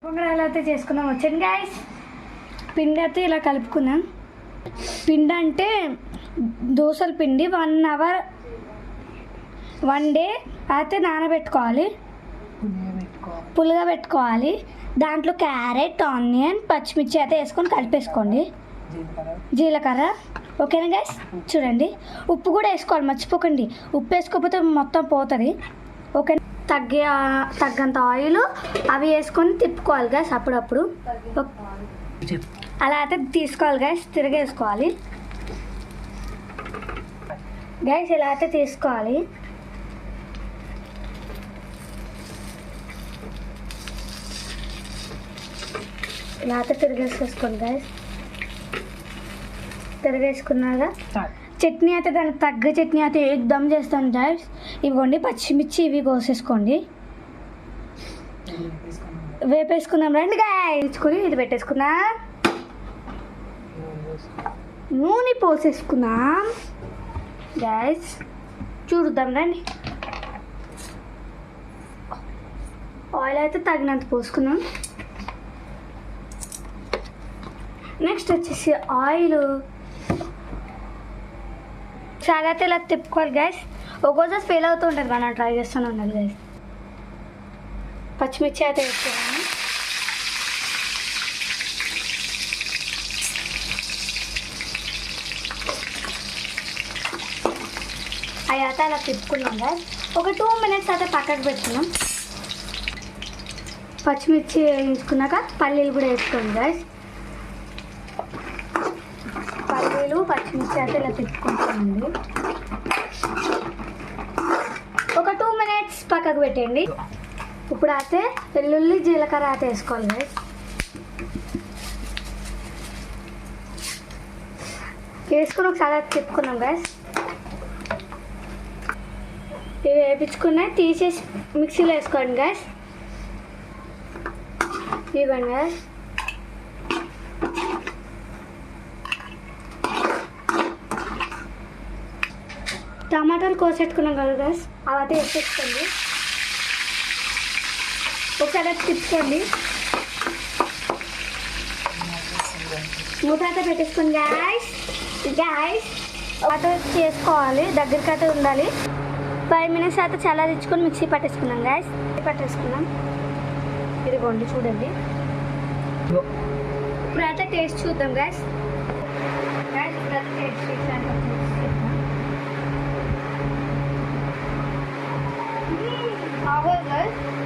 పొంగడాలు అయితే చేసుకుందాం వచ్చాను గాయస్. పిండి అయితే ఇలా కలుపుకున్నాం. పిండి అంటే దోశల పిండి 1 అవర్ 1 డే అయితే నానబెట్టుకోవాలి, పుల్లగా పెట్టుకోవాలి. దాంట్లో క్యారెట్, ఆనియన్, పచ్చిమిర్చి అయితే వేసుకొని కలిపేసుకోండి, జీలకర్ర. ఓకేనా గైస్? చూడండి, ఉప్పు కూడా వేసుకోవాలి, మర్చిపోకండి. ఉప్పు వేసుకోకపోతే మొత్తం పోతుంది. ఓకే, తగ్గంత ఆయిల్ అవి వేసుకొని తిప్పుకోవాలి గైస్ అప్పుడప్పుడు. అలా అయితే తీసుకోవాలి గైస్, తిరిగేసుకోవాలి గైస్. ఇలా అయితే తీసుకోవాలి. ఇలా అయితే తిరిగేసుకోండి గైస్. తిరిగేసుకున్నాక చట్నీ అయితే దానికి తగ్గ చట్నీ అయితే దమ్ చేస్తాను గైస్. ఇవ్వండి పచ్చిమిర్చి ఇవి కోసేసుకోండి, వేపేసుకుందాం రండి గాయస్. ఇచ్చుకొని ఇది పెట్టేసుకుందాం, నూనె పోసేసుకుందాం గైస్. చూద్దాం రండి. ఆయిల్ అయితే తగినంత పోసుకున్నాం. నెక్స్ట్ వచ్చేసి ఆయిల్ చాలా అయితే ఇలా తిప్పుకోవాలి గైస్. ఒక్కోసారి ఫెయిల్ అవుతూ ఉంటుంది, మనం ట్రై చేస్తూనే ఉండాలి గైస్. పచ్చిమిర్చి అయితే వేసుకోవాలి. అవి అయితే అలా తిప్పుకున్నాం గైస్. ఒక 2 minutes అయితే పక్కకు పెట్టుకున్నాం. పచ్చిమిర్చి వేయించుకున్నాక పల్లీలు కూడా వేసుకోండి గైస్. పల్లీలు పచ్చిమిర్చి అయితే ఇలా తిప్పుకుంటామండి. ఒక 2 minutes పక్కకు పెట్టండి. ఇప్పుడు అయితే వెల్లుల్లి, జీలకర్ర అయితే వేసుకోవాలి గైస్. వేసుకుని ఒకసారి తిప్పుకున్నాం గైస్. ఇవి వేయించుకున్నాయి తీసేసి మిక్సీలో వేసుకోండి గైస్. ఇవ్వండి గైస్. టమాటాలు కోసెట్టుకున్నాం కదా గైస్, అవి అయితే వేసేసుకోండి. ఒకసారి అయితే తిప్పుకోండి, మూత అయితే పెట్టేసుకోండి గైస్. అయితే చేసుకోవాలి, దగ్గరికి అయితే ఉండాలి. 5 minutes అయితే చాలా తెచ్చుకొని మిక్సీ పట్టేసుకున్నాం గైస్. పట్టేసుకున్నాం, ఇదిగోండి చూడండి. ఇప్పుడైతే టేస్ట్ చూద్దాం గైస్. ఇప్పుడైతే టేస్ట్ చేసాను. Gay's,